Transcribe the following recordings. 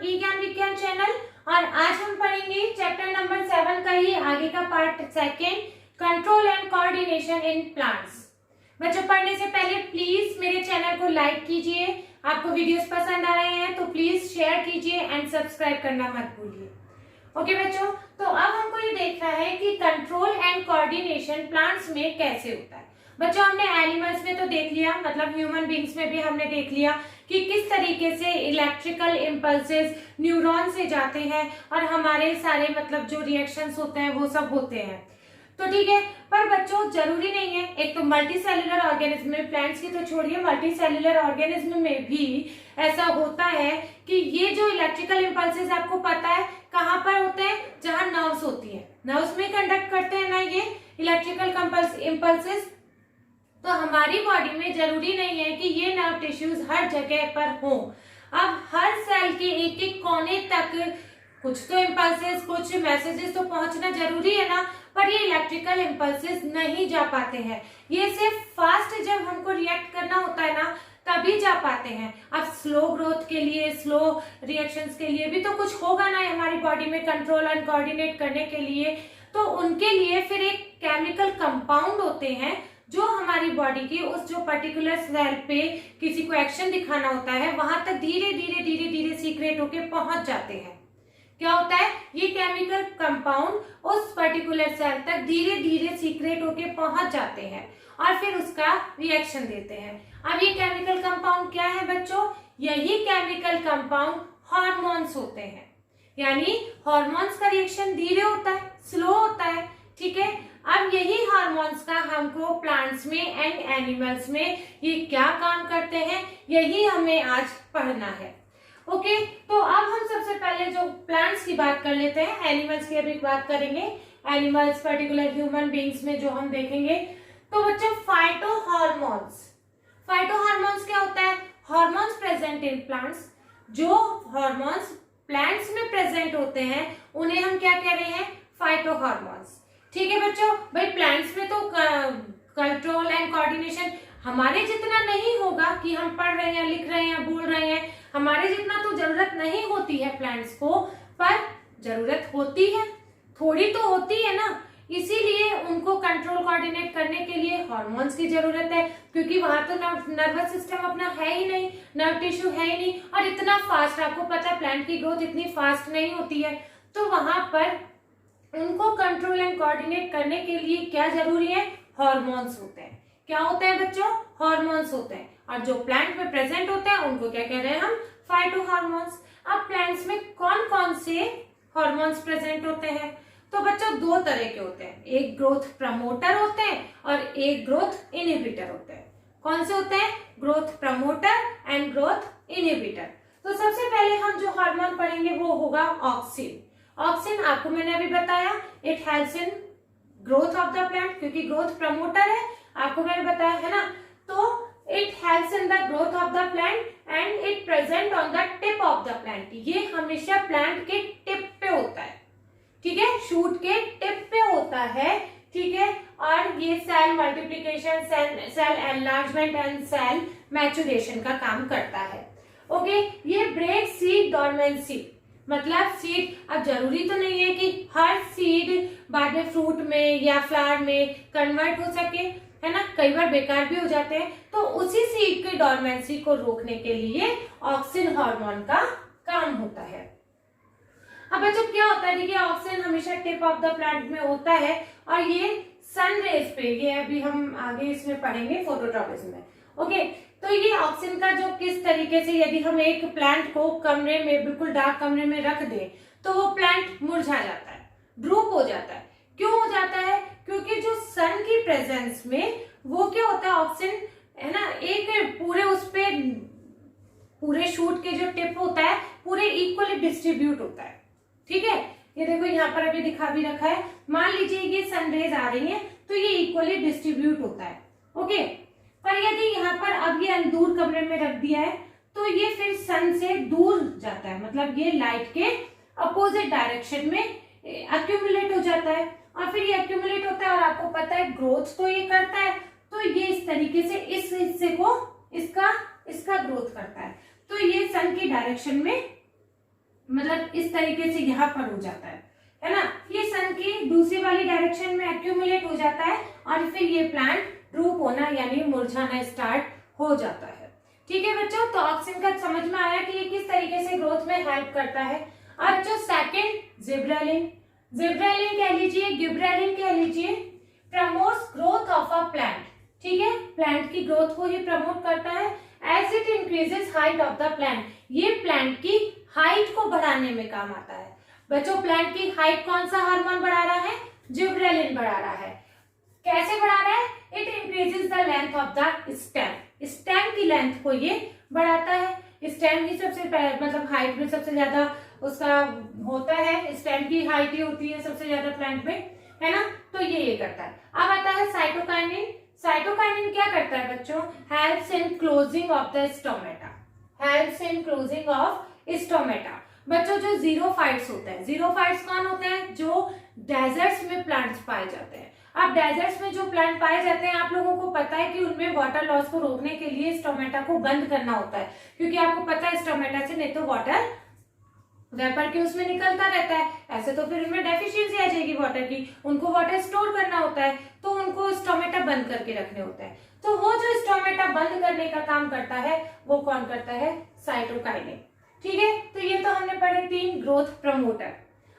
ई ज्ञान विज्ञान चैनल और आज हम पढ़ेंगे चैप्टर नंबर 7 का ही आगे का part second, control and coordination in plants. बच्चों, पढ़ने से पहले प्लीज मेरे चैनल को लाइक कीजिए। आपको वीडियोस पसंद आ रहे हैं तो प्लीज शेयर कीजिए एंड सब्सक्राइब करना मत भूलिए। ओके बच्चों, तो अब हमको ये देखना है कि कंट्रोल एंड कोऑर्डिनेशन प्लांट्स में कैसे होता है। बच्चों, हमने एनिमल्स में तो देख लिया, मतलब ह्यूमन बींग्स में भी हमने देख लिया कि किस तरीके से इलेक्ट्रिकल इम्पल्सेस न्यूरॉन से जाते हैं और हमारे सारे मतलब जो रिएक्शंस होते हैं वो सब होते हैं। तो ठीक है, पर बच्चों जरूरी नहीं है। एक तो मल्टी सेलुलर ऑर्गेनिज्म में, प्लांट्स की तो छोड़िए, मल्टी सेलुलर ऑर्गेनिज्म में भी ऐसा होता है कि ये जो इलेक्ट्रिकल इम्पल्सेस आपको पता है कहाँ पर होते हैं, जहां नर्व्स होती है, नर्व्स में कंडक्ट करते हैं ना ये इलेक्ट्रिकल इम्पल्सेस। तो हमारी बॉडी में जरूरी नहीं है कि ये नर्व टिश्यूज हर जगह पर हो। अब हर सेल के एक एक कोने तक कुछ तो इम्पल्सेस, कुछ मैसेजेस तो पहुंचना जरूरी है ना, पर ये इलेक्ट्रिकल इम्पल्सेस नहीं जा पाते हैं। ये सिर्फ फास्ट जब हमको रिएक्ट करना होता है ना तभी जा पाते हैं। अब स्लो ग्रोथ के लिए, स्लो रिएक्शंस के लिए भी तो कुछ होगा ना हमारी बॉडी में कंट्रोल एंड कोऑर्डिनेट करने के लिए। तो उनके लिए फिर एक केमिकल कंपाउंड होते हैं जो हमारी बॉडी की उस जो पर्टिकुलर सेल पे किसी को एक्शन दिखाना होता है वहां तक धीरे धीरे धीरे धीरे सीक्रेट होके पहुंच जाते हैं। क्या होता है, ये केमिकल कंपाउंड उस पर्टिकुलर सेल तक धीरे धीरे सीक्रेट होके पहुंच जाते हैं और फिर उसका रिएक्शन देते हैं। अब ये केमिकल कंपाउंड क्या है बच्चों, यही केमिकल कंपाउंड हार्मोन्स होते हैं। यानी हार्मोन्स का रिएक्शन धीरे होता है, स्लो होता है, ठीक है। अब यही हार्मोन्स का हमको प्लांट्स में एंड एनिमल्स में ये क्या काम करते हैं, यही हमें आज पढ़ना है। ओके, तो अब हम सबसे पहले जो प्लांट्स की बात कर लेते हैं, एनिमल्स की अभी बात करेंगे। एनिमल्स पर्टिकुलर ह्यूमन बींग्स में जो हम देखेंगे, तो बच्चों फाइटोहार्मोन्स। फाइटोहार्मोन्स क्या होता है, हार्मोन्स प्रेजेंट इन प्लांट्स। जो हार्मोन्स प्लांट्स में प्रेजेंट होते हैं उन्हें हम क्या कह रहे हैं, फाइटोहार्मोन्स। ठीक है बच्चों, भाई प्लांट्स में तो कंट्रोल एंड कोऑर्डिनेशन हमारे जितना नहीं होगा कि हम पढ़ रहे हैं, लिख रहे हैं, बोल रहे हैं, हमारे जितना तो जरूरत नहीं होती है प्लांट्स को, पर जरूरत होती है, थोड़ी तो होती है ना। इसीलिए उनको कंट्रोल कोऑर्डिनेट करने के लिए हार्मोन्स की जरूरत है, क्योंकि वहां तो नर्वस सिस्टम अपना है ही नहीं, नर्व टिश्यू है ही नहीं, और इतना फास्ट, आपको पता है प्लांट की ग्रोथ इतनी फास्ट नहीं होती है। तो वहां पर उनको कंट्रोल एंड कोऑर्डिनेट करने के लिए क्या जरूरी है, हार्मोन्स होते हैं। क्या होते हैं बच्चों, हार्मोन्स होते हैं। और जो प्लांट में प्रेजेंट होते हैं उनको क्या कह रहे हैं हम, फाइटोहार्मोन्स। अब प्लांट्स में कौन कौन से हार्मोन्स प्रेजेंट होते हैं, तो बच्चों दो तरह के होते हैं, एक ग्रोथ प्रमोटर होते हैं और एक ग्रोथ इनहिबिटर होते हैं। कौन से होते हैं, growth promoter and growth inhibitor. तो सबसे पहले हम जो हार्मोन पढ़ेंगे वो होगा ऑक्सिन। ऑक्सिन आपको मैंने अभी बताया, it helps in growth of the plant, क्योंकि ग्रोथ प्रमोटर है, आपको मैंने बताया है ना। तो it helps in the growth of the plant and it present on the tip of the plant. ये हमेशा प्लांट के टिप पे होता है, ठीक है, शूट के टिप पे होता है, ठीक है। और ये cell multiplication, cell enlargement and cell maturation का काम करता है। ओके, ये ब्रेक सीड डोरमेंसी, मतलब सीड, अब जरूरी तो नहीं है कि हर सीड बाद में फ्रूट में या फ्लावर में कन्वर्ट हो सके, है ना, कई बार बेकार भी हो जाते हैं। तो उसी सीड की डोरमेंसी को रोकने के लिए ऑक्सिन हार्मोन का काम होता है। अब बच्चों क्या होता है, देखिए ऑक्सिन हमेशा टिप ऑफ द प्लांट में होता है और ये सन रेज पे, ये अभी हम आगे इसमें पढ़ेंगे फोटोट्रॉपिज्म में। ओके, तो ये ऑक्सिन का जो किस तरीके से, यदि हम एक प्लांट को कमरे में, बिल्कुल डार्क कमरे में रख दें तो वो प्लांट मुरझा जाता है, ड्रूप हो जाता है। क्यों हो जाता है, क्योंकि जो सन की प्रेजेंस में वो क्या होता है, ऑक्सिन है ना, एक पूरे उस पे पूरे शूट के जो टिप होता है पूरे इक्वली डिस्ट्रीब्यूट होता है, ठीक है। ये देखो यहाँ पर अभी दिखा भी रखा है, मान लीजिए ये सनरेज आ रही है तो ये इक्वली डिस्ट्रीब्यूट होता है। ओके, पर यदि यहाँ पर अब ये दूर कमरे में रख दिया है तो ये फिर सन से दूर जाता है, मतलब ये लाइट के अपोजिट डायरेक्शन में एक्यूमुलेट हो जाता है और फिर ये एक्यूमुलेट होता है और आपको पता है ग्रोथ तो ये करता है, तो ये इस तरीके से इस हिस्से को इसका ग्रोथ करता है। तो ये सन की डायरेक्शन में मतलब इस तरीके से यहाँ पर हो जाता है ना। ये सन की दूसरी वाली डायरेक्शन में एक्यूमुलेट हो जाता है और फिर ये प्लांट ड्रूप होना यानी मुरझाना स्टार्ट हो जाता है। ठीक है बच्चों, तो ऑक्सिन का समझ में आया कि ये किस तरीके से ग्रोथ में हेल्प करता है। अब जो सेकंड जिब्रेलिन, जिब्रेलिन कह लीजिए, गिब्रेलिन कह लीजिए, promotes growth of a plant. ठीक है, प्लांट की ग्रोथ को ही प्रमोट करता है। As it increases height of the plant, ये प्लांट की हाइट को बढ़ाने में काम आता है। बच्चों प्लांट की हाइट कौन सा हार्मोन बढ़ा रहा है? जिब्रेलिन बढ़ा रहा है। कैसे बढ़ा रहा है? It increases the length of the stem, stem की लेंथ को ये बढ़ाता है। स्टेम ही सबसे मतलब हाइट में सबसे ज्यादा उसका होता है, स्टेम की हाइट ही होती है सबसे ज्यादा प्लांट में, है ना। तो ये करता है। अब आता है साइटोकाइनिन। साइटोकाइनिन क्या करता है बच्चों? Helps in closing of the stomata, helps in closing of stomata. बच्चों जो जीरोफाइट्स होते हैं, जीरोफाइट्स कौन होते हैं? जो डेजर्ट्स में प्लांट्स पाए जाते हैं। अब डेजर्ट्स में जो प्लांट पाए जाते हैं, आप लोगों को पता है कि उनमें वाटर लॉस को रोकने के लिए स्टोमेटा को बंद करना होता है, क्योंकि आपको पता है स्टोमेटा से नहीं तो वाटर वेपर के उसमें निकलता रहता है, ऐसे तो फिर उनमें डेफिशिएंसी आ जाएगी वाटर की, उनको वाटर स्टोर करना होता है, तो उनको स्टोमेटा बंद करके रखने होते हैं। तो वो जो स्टोमेटा बंद करने का काम करता है वो कौन करता है? साइटोकाइनिन। ठीक है, तो ये तो हमने पढ़े 3 ग्रोथ प्रमोटर।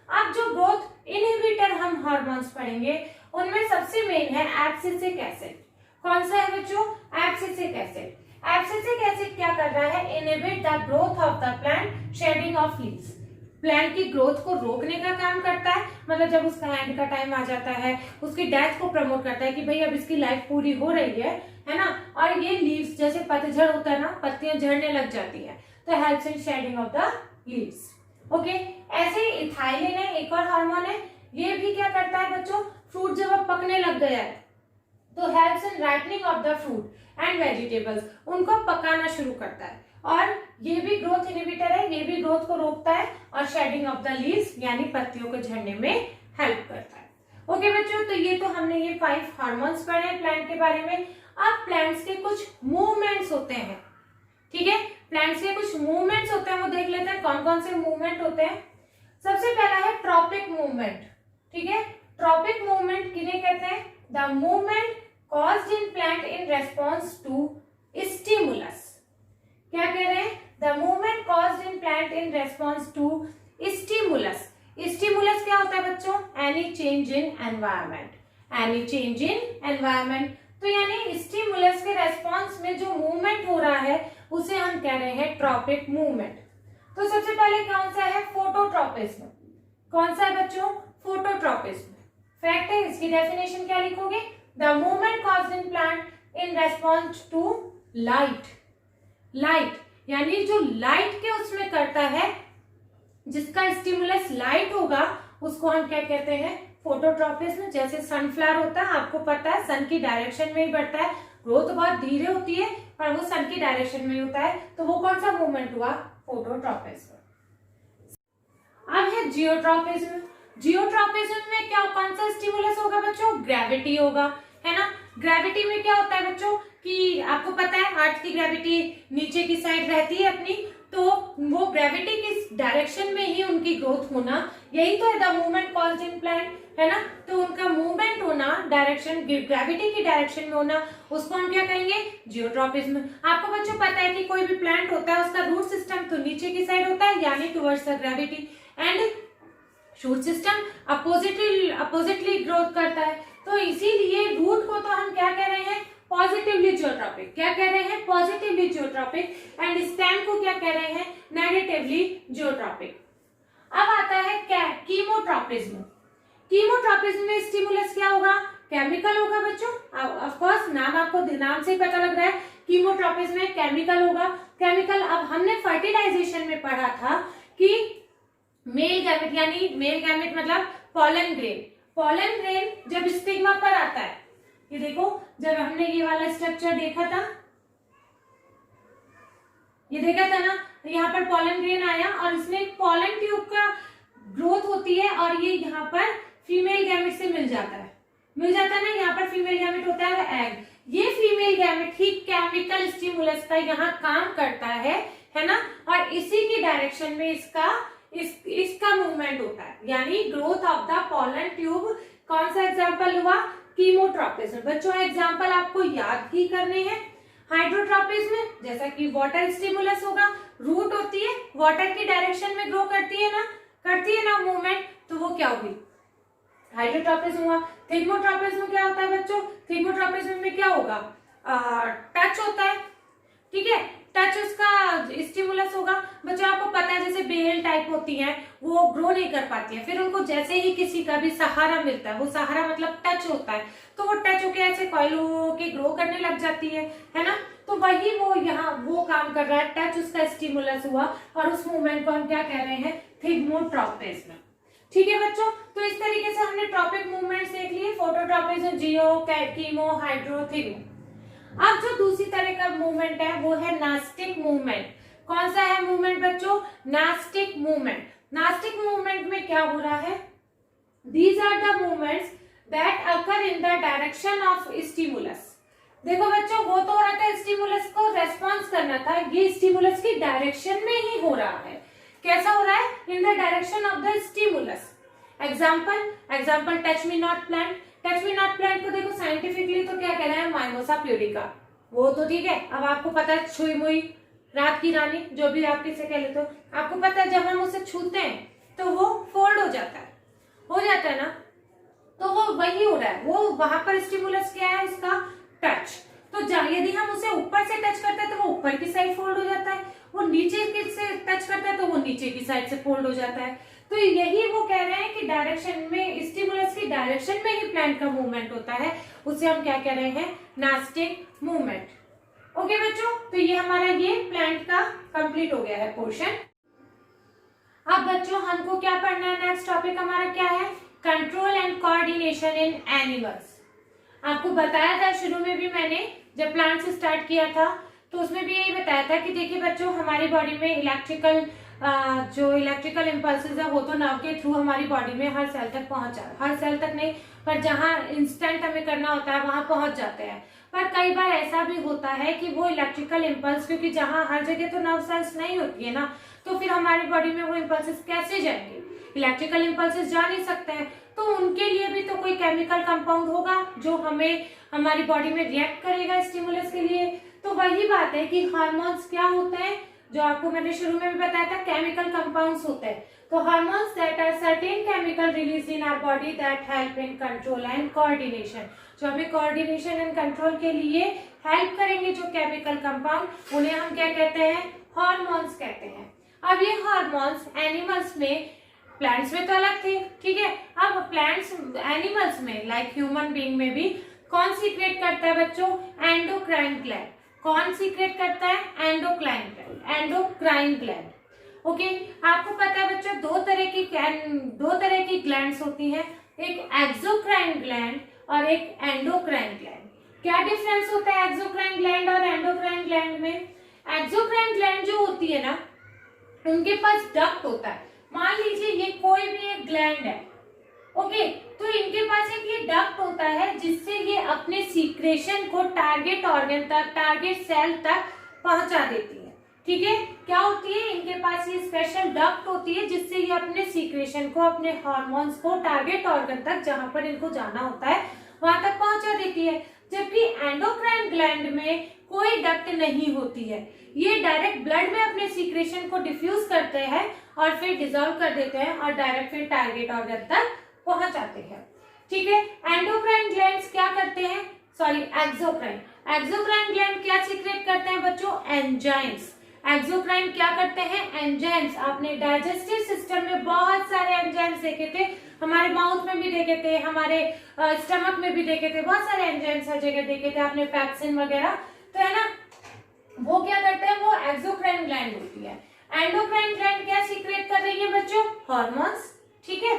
अब जो ग्रोथ इनहिबिटर हम हार्मोन्स पढ़ेंगे उनमें सबसे मेन है एब्सिसिक एसिड। कौन सा है बच्चों? Abscisic acid. एब्सिसिक एसिड क्या कर रहा है? Inhibit the growth of the plant shedding of leaves, plant की ग्रोथ को रोकने का काम करता है। मतलब जब उसका एंड का टाइम आ जाता है, उसकी डेथ को प्रमोट करता है कि भाई अब इसकी लाइफ पूरी हो रही है ना। और ये लीव्स जैसे पतझड़ होता है ना, पत्तियां झड़ने लग जाती है, तो helps in shedding of the leaves. Okay, ऐसे इथाइलिन है, एक और हार्मोन है, ये भी क्या करता है बच्चों? फ्रूट जब अब पकने लग गया है तो helps in ripening of the fruit and vegetables, उनको पकाना शुरू करता है। और ये भी ग्रोथ इनहिबिटर है, ये भी ग्रोथ को रोकता है और शेडिंग ऑफ द लीव्स यानी पत्तियों को झड़ने में हेल्प करता है। ओके बच्चों, तो ये तो हमने ये 5 हार्मोन्स पढ़े हैं प्लांट के बारे में। अब प्लांट्स के कुछ मूवमेंट्स होते हैं। ठीक है, प्लांट्स के कुछ मूवमेंट्स होते हैं, वो देख लेते हैं कौन कौन से मूवमेंट होते हैं। सबसे पहला है ट्रॉपिक मूवमेंट। ठीक है, ट्रॉपिक मूवमेंट किन्हें कहते हैं? The movement caused in plant in response to stimulus. क्या कह रहे हैं? The movement caused in plant in response to stimulus. Stimulus क्या होता है बच्चों? Any change in environment, any change in environment. तो यानी स्टिमुलस के रेस्पॉन्स में जो मूवमेंट हो रहा है उसे हम कह रहे हैं ट्रॉपिक मूवमेंट। तो सबसे पहले कौन सा है? फोटोट्रॉपिज्म। कौन सा है बच्चों? फोटोट्रॉपिज्म। फैक्ट है, इसकी डेफिनेशन क्या लिखोगे? The movement caused in plant in response to light. Light यानी जो लाइट के उसमें करता है, जिसका स्टिमुलस लाइट होगा उसको हम क्या कहते हैं? फोटोट्रॉपिज्म। जैसे सनफ्लावर होता है, आपको पता है सन की डायरेक्शन में ही बढ़ता है, ग्रोथ बहुत धीरे होती है पर वो सन की डायरेक्शन में ही होता है, तो वो कौन सा मूवमेंट हुआ? फोटोट्रॉपिज्म। अब है जियोट्रॉपिज्म। जियोट्रॉपिज्म में क्या कौन सा स्टिमुलस होगा बच्चों? ग्रेविटी होगा, है ना। ग्रेविटी में क्या होता है बच्चों कि आपको पता है अर्थ की ग्रेविटी नीचे की साइड रहती है अपनी, तो वो ग्रेविटी की डायरेक्शन में ही उनकी ग्रोथ होना, यही तो है the movement caused in plant, है ना। तो उनका मूवमेंट होना डायरेक्शन, ग्रेविटी की डायरेक्शन में होना, उसको हम क्या कहेंगे? जियोट्रॉपिज्म। आपको बच्चों पता है कि कोई भी प्लांट होता है उसका रूट सिस्टम तो नीचे की साइड होता है यानी towards the gravity, and shoot system oppositely growth करता है। तो इसीलिए रूट को तो हम क्या कह रहे हैं? Positively geotropic. क्या कह रहे हैं? Positively geotropic. एंड स्टेम को क्या कह रहे हैं? Negatively geotropic. अब आता है क्या? कीमोट्रॉपिज्म। कीमोट्रॉपिज्म में स्टिमुलस क्या होगा? केमिकल होगा बच्चों। ऑफ कोर्स नाम आपको नाम से पता लग रहा है, कीमोट्रॉपिज्म में केमिकल होगा। केमिकल, अब हमने फर्टिलाइजेशन में पढ़ा था कि मेल गैमेट यानी मेल गैमेट मतलब पॉलन ग्रेन, पॉलन ग्रेन जब स्टिग्मा पर आता है, ये देखो जब हमने ये वाला स्ट्रक्चर देखा था, ये देखा था ना, यहाँ पर पॉलन ग्रेन आया और इसमें पॉलन ट्यूब का ग्रोथ होती है और ये यहाँ पर फीमेल गैमेट से मिल जाता है ना, यहाँ पर फीमेल गैमेट होता है एग। ये फीमेल गैमेट ही केमिकल स्टिमुलस का यहाँ काम करता है ना, और इसी की डायरेक्शन में इसका इसका मूवमेंट होता है, यानी growth of the pollen tube. कौन सा एग्जाम्पल हुआ? कीमोट्रॉपिज्म। बच्चों एग्जाम्पल आपको याद ही करने हैं। हाइड्रोट्रॉपिज्म जैसा कि वाटर स्टिमुलस होगा, रूट होती है, वाटर की डायरेक्शन में ग्रो करती है ना मूवमेंट, तो वो क्या होगी? हाइड्रोट्रॉपिज्म हुआ। थिग्मोट्रॉपिज्म क्या होता है बच्चों? थिग्मोट्रॉपिज्म में क्या होगा? टच होता है, ठीक है, टच उसका स्टिमुलस होगा। बच्चों आपको पता है जैसे बेल टाइप होती हैं वो ग्रो नहीं कर पाती है, फिर उनको जैसे ही किसी का भी सहारा मिलता है, वो सहारा मतलब टच होता है, तो वो टच होके ऐसे कॉइल के ग्रो करने लग जाती है ना। तो वही वो यहाँ वो काम कर रहा है, टच उसका स्टिमुलस हुआ और उस मूवमेंट को हम क्या कह रहे हैं? थिग्मोट्रॉपिज्म। ठीक है बच्चों, तो इस तरीके से हमने ट्रॉपिक मूवमेंट्स देख लिए, फोटोट्रॉपिज्म, जियो, कीमो, हाइड्रो, थिग्मो। अब जो दूसरी तरह का मूवमेंट है वो है नास्टिक मूवमेंट। कौन सा है मूवमेंट बच्चों? Nastic movement. नास्टिक मूवमेंट में क्या हो रहा है? These are the movements that occur in the direction of stimulus. देखो बच्चों, वो तो हो रहा था स्टिमुलस को रेस्पॉन्स करना था, ये स्टिमुलस की डायरेक्शन में ही हो रहा है। कैसा हो रहा है? इन the direction of the stimulus. Example touch me not plant. Touch me not plant को देखो साइंटिफिकली तो क्या कह रहे हैं? Mimosa pudica. वो तो ठीक है, अब आपको पता है छुई मुई, रात की रानी, जो भी आप किसे कह लेते हो, आपको पता है जब हम उसे छूते हैं तो वो फोल्ड हो जाता है ना, तो वो वही हो रहा है, वो वहां पर स्टिमुलस क्या है? उसका टच। तो यदि हम उसे ऊपर से टच करते हैं तो वो ऊपर की साइड फोल्ड हो जाता है, वो नीचे से टच करता है तो वो नीचे की साइड से फोल्ड हो जाता है। तो यही वो कह रहे हैं कि डायरेक्शन में, स्टिमुलस की डायरेक्शन में ही प्लांट का मूवमेंट होता है, उसे हम क्या कह रहे हैं? Nastic movement. ओके बच्चों, तो ये हमारा ये प्लांट का कंप्लीट हो गया है पोर्शन। अब बच्चों हमको क्या पढ़ना है? नेक्स्ट टॉपिक हमारा क्या है? Control and coordination in animals. आपको बताया था शुरू में भी मैंने, जब प्लांट से स्टार्ट किया था तो उसमें भी यही बताया था कि देखिए बच्चों, हमारी बॉडी में जो इलेक्ट्रिकल इम्पल्सेस है वो तो नर्व के थ्रू हमारी बॉडी में हर सेल तक हर सेल तक नहीं, पर जहाँ इंस्टेंट हमें करना होता है वहां पहुंच जाते हैं। पर कई बार ऐसा भी होता है कि वो इलेक्ट्रिकल इम्पल्स, क्योंकि जहाँ हर जगह तो नर्व सेल्स नहीं होती है ना, तो फिर हमारी बॉडी में वो इम्पल्सेस कैसे जाएंगे? इलेक्ट्रिकल इम्पल्सेस जा नहीं सकते हैं, तो उनके लिए भी तो कोई केमिकल कंपाउंड होगा जो हमें हमारी बॉडी में रिएक्ट करेगा स्टिमुलस के लिए। तो वही बात है कि हार्मोन्स क्या होते हैं, जो आपको मैंने शुरू में भी बताया था, केमिकल कंपाउंड्स होते हैं। तो hormones that are certain chemical release in our body that help in control and coordination. जो हमें कोऑर्डिनेशन एंड कंट्रोल के लिए हेल्प करेंगे जो केमिकल कंपाउंड, उन्हें हम क्या कहते हैं? हार्मोन्स कहते हैं। अब ये हार्मोन्स एनिमल्स में, प्लांट्स में तो अलग थे, ठीक है, अब प्लांट्स एनिमल्स में लाइक ह्यूमन बीइंग में भी कौन सीक्रेट करता है बच्चों? Endocrine gland. कौन सीक्रेट करता है? Endocrine gland. ओके, आपको पता है बच्चों दो तरह की ग्लैंड्स होती हैं, एक एक्सोक्राइन ग्लैंड और एक एंडोक्राइन ग्लैंड। क्या डिफरेंस होता है एक्सोक्राइन ग्लैंड और एंडोक्राइन ग्लैंड में? एक्सोक्राइन ग्लैंड जो होती है ना, उनके पास डक्ट होता है। मान लीजिए ये कोई भी एक ग्लैंड है, ओके, तो इनके पास एक ये डक्ट होता है जिससे ये अपने सीक्रेशन को टारगेट ऑर्गन तक, टारगेट सेल तक पहुंचा देती है। ठीक है, क्या होती है? इनके पास ये स्पेशल डक्ट होती है जिससे ये अपने सीक्रेशन को, अपने हार्मोन्स को टारगेट ऑर्गन तक, जहां पर इनको जाना होता है, वहां तक पहुंचा देती है। जबकि एंडोक्राइन ग्लैंड में कोई डक्ट नहीं होती है, ये डायरेक्ट ब्लड में अपने सीक्रेशन को डिफ्यूज करते हैं और फिर डिसॉल्व कर देते हैं और डायरेक्ट फिर टारगेट ऑर्गन तक पहुंच जाते हैं। ठीक है, एंडोक्राइन ग्लैंड्स क्या करते हैं? सॉरी, एक्सोक्राइन ग्लैंड क्या सीक्रेट करते हैं बच्चों? एंजाइम्स। एक्सोक्राइन क्या करते हैं? एंजाइम्स। आपने डाइजेस्टिव सिस्टम में बहुत सारे एंजाइम्स देखे थे, हमारे माउथ में भी देखे थे, हमारे स्टमक में भी देखे थे, बहुत सारे एंजाइम्स हर जगह देखे थे आपने, पैक्सिन वगैरह, तो है ना, वो क्या करते हैं? वो एक्सोक्राइन ग्लैंड होती है। एंडोक्राइन ग्लैंड क्या सीक्रेट कर रही है बच्चों? हार्मोन्स। ठीक है,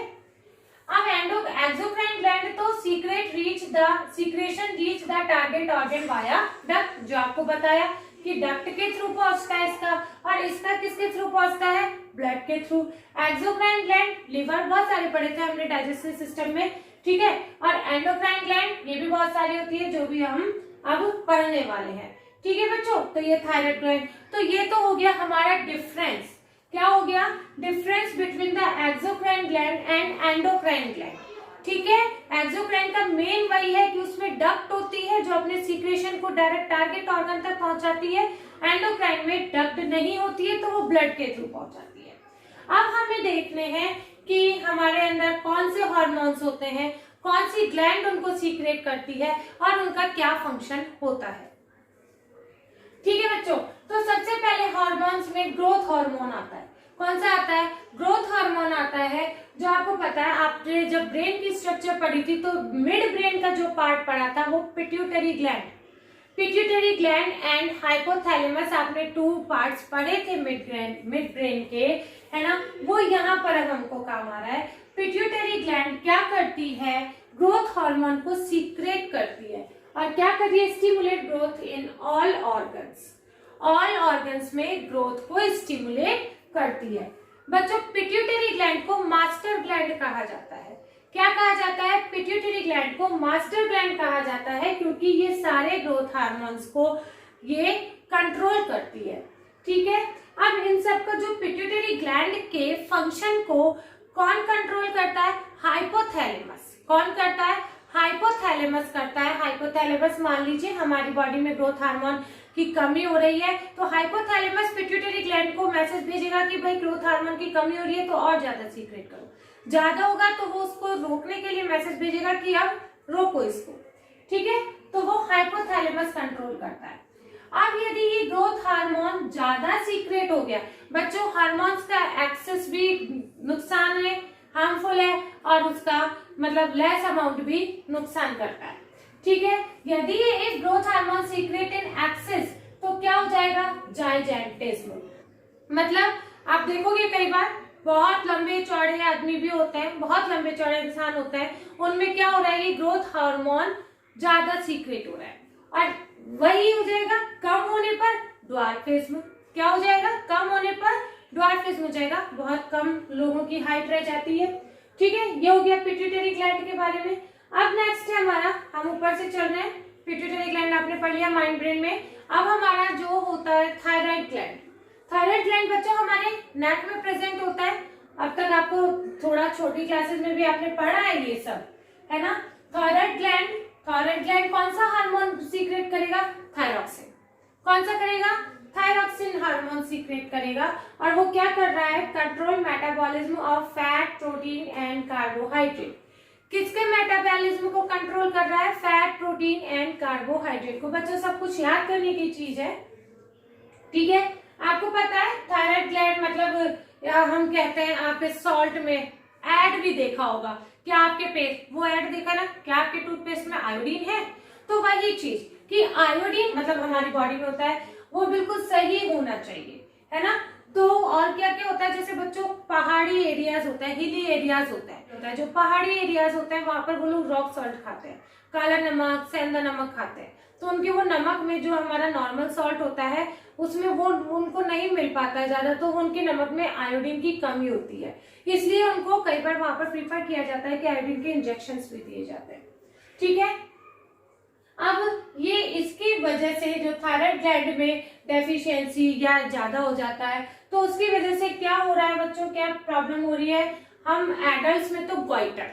अब एक्सोक्राइन ग्लैंड तो secretion reach the target organ via duct, जो आपको बताया कि डक्ट के थ्रू पहुंचता है इसका, और इसका किसके थ्रू पहुंचता है? ब्लड के थ्रू। एक्सोक्राइन ग्लैंड, लिवर, बहुत सारे पढ़े थे हमने डाइजेस्टिव सिस्टम में, ठीक है, और एंडोक्राइन ग्लैंड ये भी बहुत सारी होती है जो भी हम अब पढ़ने वाले हैं। ठीक है बच्चों, तो ये थायराइड ग्लैंड, तो ये तो हो गया हमारा डिफरेंस क्या हो गया, difference between the exocrine gland and endocrine gland. ठीक है, एक्सोक्राइन का मेन वही है कि उसमें डक्ट होती है जो अपने सीक्रेशन को डायरेक्ट टारगेट ऑर्गन तक पहुंचाती है। एंडोक्राइन में डक्ट नहीं होती है, तो वो ब्लड के थ्रू पहुंचाती है। अब हमें देखने हैं कि हमारे अंदर कौन से हार्मोन्स होते हैं, कौन सी ग्लैंड उनको सीक्रेट करती है और उनका क्या फंक्शन होता है। ठीक है बच्चों, तो सबसे पहले हार्मोन्स में ग्रोथ हार्मोन आता है। कौन सा आता है, ग्रोथ हार्मोन आता है, जो आपको पता है आपने जब ब्रेन की स्ट्रक्चर पढ़ी थी तो मिड ब्रेन का जो पार्ट पढ़ा था वो पिट्यूटरी ग्लैंड एंड हाइपोथैलेमस, आपने 2 पार्ट्स पढ़े थे मिड ब्रेन के, है ना, वो यहाँ पर अब हमको काम आ रहा है। पिट्यूटरी ग्लैंड क्या करती है, ग्रोथ हार्मोन को सीक्रेट करती है और क्या कर रही है, stimulate growth in all organs में ग्रोथ को स्टिमुलेट करती है। बच्चों, पिट्यूटरी ग्लैंड को मास्टर ग्लैंड कहा जाता है। क्या कहा जाता है, पिट्यूटरी ग्लैंड को मास्टर ग्लैंड कहा जाता है, क्योंकि ये सारे ग्रोथ हार्मोन्स को ये कंट्रोल करती है। ठीक है, अब इन सब का जो पिट्यूटरी ग्लैंड के फंक्शन को कौन कंट्रोल करता है, हाइपोथैलेमस। कौन करता है, हाइपोथैलेमस करता है। हाइपोथैलेमस, मान लीजिए हमारी बॉडी में ग्रोथ हार्मोन की कमी हो रही है तो हाइपोथैलेमस पिट्यूटरी ग्लैंड को मैसेज भेजेगा कि भाई ग्रोथ हार्मोन की कमी हो रही है तो और ज्यादा सीक्रेट करो। ज्यादा होगा तो वो उसको रोकने के लिए मैसेज भेजेगा कि अब रोको इसको। ठीक है, तो वो हाइपोथैलेमस कंट्रोल करता है। अब यदि ये ग्रोथ हार्मोन ज्यादा सीक्रेट हो गया, बच्चों हार्मोन्स का एक्सेस भी नुकसान है, हार्मफुल है, और उसका मतलब लेस अमाउंट भी नुकसान करता है। ठीक है, यदि ये एक growth hormone secret in excess तो क्या हो जाएगा, जाइजेंटिज्म। मतलब आप देखोगे कई बार बहुत लंबे चौड़े आदमी भी होते हैं, बहुत लंबे चौड़े इंसान होते हैं, उनमें क्या हो रहा है, ये ग्रोथ हार्मोन ज्यादा सीक्रेट हो रहा है, और वही हो जाएगा कम होने पर ड्वार्फिज्म। क्या हो जाएगा, कम होने पर ड्वार्फिज्म हो जाएगा, बहुत कम लोगों की हाइट रह जाती है। ठीक है, ये हो गया पिट्यूटरी ग्लैंड के बारे में। अब नेक्स्ट है हमारा, हम ऊपर से चल रहे हैं, पिट्यूटरी ग्लैंड आपने पढ़ लिया माइंड ब्रेन में। अब हमारा जो होता है थायराइड ग्लैंड। थायराइड ग्लैंड बच्चों हमारे नेक में प्रेजेंट होता है। अब तक आपको थोड़ा छोटी क्लासेस में भी आपने पढ़ा है ये सब, है ना। थायराइड ग्लैंड कौन सा हार्मोन सीक्रेट करेगा, थायरॉक्सिन। कौन सा करेगा, थायरॉक्सिन हार्मोन सीक्रेट करेगा, और वो क्या कर रहा है, control metabolism of fat, protein and carbohydrate. किसके मेटाबॉलिज्म को कंट्रोल कर रहा है, फैट, प्रोटीन एंड कार्बोहाइड्रेट को। बच्चों सब कुछ याद करने की चीज है। ठीक है, आपको पता है थायराइड ग्लैंड मतलब हम कहते हैं, आपके सॉल्ट में ऐड भी देखा होगा, क्या आपके पेस्ट, वो ऐड देखा ना, क्या आपके टूथपेस्ट में आयोडीन है, तो वही चीज कि आयोडीन मतलब हमारी बॉडी में होता है वो बिल्कुल सही होना चाहिए, है ना। तो और क्या क्या होता है, जैसे बच्चों पहाड़ी एरियाज होता है, हिली एरियाज होता है, जो पहाड़ी एरियाज होते हैं वहां पर वो लोग रॉक सॉल्ट खाते हैं, काला नमक, सेंधा नमक खाते हैं, तो उनके वो नमक में जो हमारा नॉर्मल सॉल्ट होता है उसमें वो उनको नहीं मिल पाता है ज्यादा, तो उनके नमक में आयोडीन की कमी होती है, इसलिए उनको कई बार वहां पर प्रीफर किया जाता है कि आयोडीन के इंजेक्शन भी दिए जाते हैं। ठीक है, अब ये इसकी वजह से जो थायराइड ग्लैंड में डेफिशिएंसी या ज्यादा हो जाता है, तो उसकी वजह से क्या हो रहा है बच्चों, क्या प्रॉब्लम हो रही है, हम एडल्ट्स में तो गॉइटर,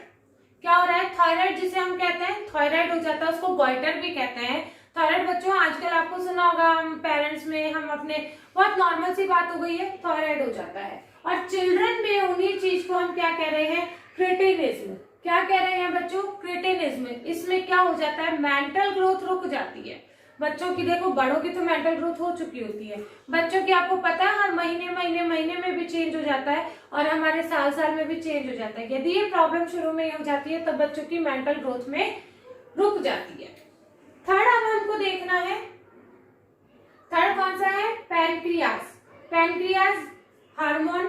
क्या हो रहा है, थायराइड जिसे हम कहते हैं थायराइड हो जाता है, उसको गॉइटर भी कहते हैं। थायराइड बच्चों आजकल आपको सुना होगा, हम पेरेंट्स में, हम अपने, बहुत नॉर्मल सी बात हो गई है, थायराइड हो जाता है। और चिल्ड्रन में उन्हीं चीज को हम क्या कह रहे हैं, क्रिटिनिज्म। क्या कह रहे हैं बच्चों, क्रिटिनिज्म। इसमें क्या हो जाता है, मेंटल ग्रोथ रुक जाती है बच्चों की। देखो बड़ों की तो मेंटल ग्रोथ हो चुकी होती है, बच्चों की आपको पता है हर महीने में भी चेंज हो जाता है, और हमारे साल में भी चेंज हो जाता है। यदि ये प्रॉब्लम शुरू में ही हो जाती है तो बच्चों की मेंटल ग्रोथ में रुक जाती है। थर्ड अब हमको देखना है, थर्ड कौन सा है, पैनक्रियाज हार्मोन,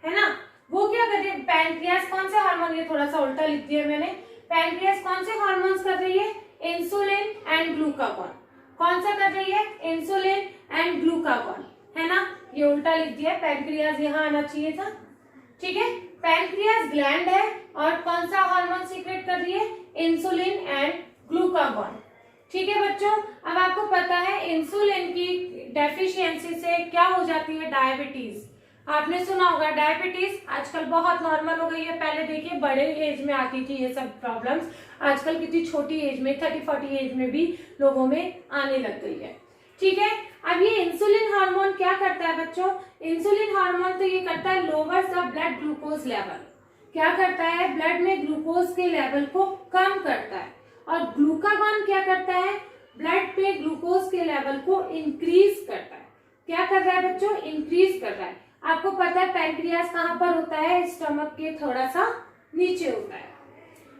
है ना। वो क्या कर रही है, पैनक्रियाज कौन सा हार्मोन, ये थोड़ा सा उल्टा लिख दिया मैंने, पैनक्रियाज कौन से हार्मोन्स कर रही है, इंसुलिन एंड ग्लूकागॉन। कौन सा कर रही है, इंसुलिन एंड ग्लूकागॉन, है ना, ये उल्टा लिख दिया, पैनक्रियाज यहाँ आना चाहिए था। ठीक है, पैनक्रियाज ग्लैंड है और कौन सा हार्मोन सीक्रेट कर रही है, इंसुलिन एंड ग्लूकागॉन। ठीक है बच्चों, अब आपको पता है इंसुलिन की डेफिशिएंसी से क्या हो जाती है, डायबिटीज। आपने सुना होगा डायबिटीज आजकल बहुत नॉर्मल हो गई है। पहले देखिए बड़े एज में आती थी ये सब प्रॉब्लम्स, आजकल कितनी छोटी एज में 30-40 एज में भी लोगों में आने लग गई है। ठीक है, अब ये इंसुलिन हार्मोन क्या करता है बच्चों? इंसुलिन हार्मोन तो ये करता है lowers the blood glucose level. क्या करता है? ब्लड में ग्लूकोज के लेवल को कम करता है। और ग्लूकागॉन क्या करता है? ब्लड पे ग्लूकोज के लेवल को इंक्रीज करता है। क्या कर रहा है बच्चों? इंक्रीज कर रहा है। आपको पता है पैनक्रियास कहाँ पर होता है? स्टमक के थोड़ा सा नीचे होता है।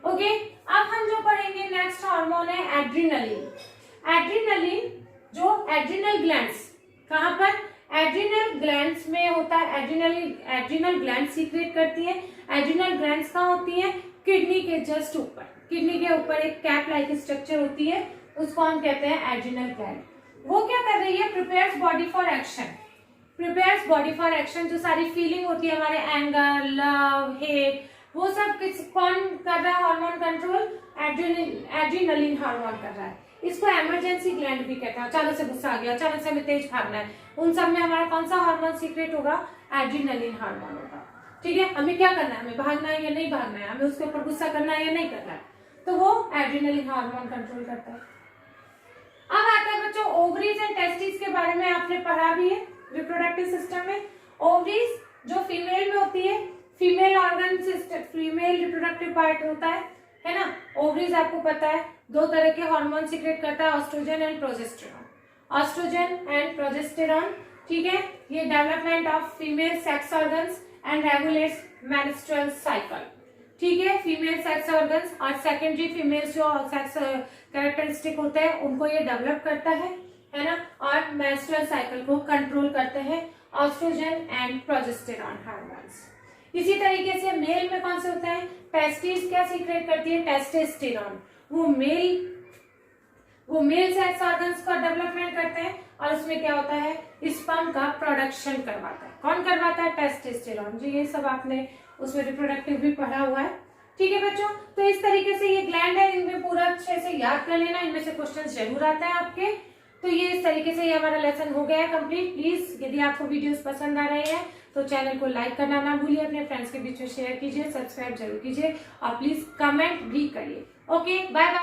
ओके, अब हम जो पढ़ेंगे नेक्स्ट हार्मोन है एड्रिनलिन। एड्रिनलिन जो एड्रिनल ग्लैंड्स, कहाँ पर? एड्रिनल ग्लैंड्स में होता है। एड्रिनल ग्लैंड सीक्रेट करती है। एड्रिनल ग्लैंड्स कहाँ होती है? किडनी के जस्ट ऊपर। किडनी के ऊपर एक कैप लाइक स्ट्रक्चर होती है, उसको हम कहते हैं एड्रिनल ग्लैंड। वो क्या कर रही है? Prepares body for action. Prepares body for action, जो सारी फीलिंग होती है हमारे एंगर, लव, हेट, वो सब कौन कर रहा है? हार्मोन कंट्रोल एड्रिनलिन हार्मोन कर रहा है। इसको इमरजेंसी ग्लैंड भी कहते हैं। अचानक से गुस्सा आ गया, अचानक से हमें तेज भागना है, उन सब में हमारा कौन सा हार्मोन सीक्रेट होगा? एड्रिनलिन हार्मोन होगा। ठीक है, हमें क्या करना है? हमें भागना है या नहीं भागना है? हमें उसके ऊपर गुस्सा करना है या नहीं करना है? तो वो एड्रिनलिन हार्मोन कंट्रोल करता है। अब आता है बच्चों ओवरीज एंड टेस्टिस के बारे में, आपने पढ़ा भी है रिप्रोडक्टिव सिस्टम में। ओवरीज जो फीमेल में होती है, female organ system, female reproductive part होता है ना। ओवरीज आपको पता है दो तरह के हार्मोन सीक्रेट करता है, oestrogen and progesterone. Oestrogen and progesterone, ठीक है, ये development of female sex organs and regulates menstrual cycle. ठीक है, फीमेल सेक्स ऑर्गन्स और सेकेंडरी फीमेल जो सेक्स कैरेक्टरिस्टिक होते हैं उनको ये डेवलप करता है ना, और मेंस्ट्रुअल साइकिल को कंट्रोल करते हैं ऑस्ट्रोजन एंड प्रोजेस्टेरॉन हार्मोन्स। इसी तरीके से मेल में कौन से होते हैं? टेस्टिस क्या सीक्रेट करती है? टेस्टोस्टेरोन। वो मेल सेक्स ऑर्गन्स का डेवलपमेंट करते हैं और उसमें क्या होता है? स्पर्म का प्रोडक्शन करवाता है। कौन करवाता है? टेस्टोस्टेरोन। जी, ये सब आपने उसमें रिप्रोडक्टिव भी पढ़ा हुआ है। ठीक है बच्चों, तो इस तरीके से ये ग्लैंड है, इनमें पूरा अच्छे से याद कर लेना, इनमें से क्वेश्चन जरूर आता है आपके। तो ये इस तरीके से ये हमारा लेसन हो गया है कंप्लीट। प्लीज यदि आपको वीडियोस पसंद आ रहे हैं तो चैनल को लाइक करना ना भूलिए, अपने फ्रेंड्स के बीच में शेयर कीजिए, सब्सक्राइब जरूर कीजिए और प्लीज कमेंट भी करिए। Okay, bye bye.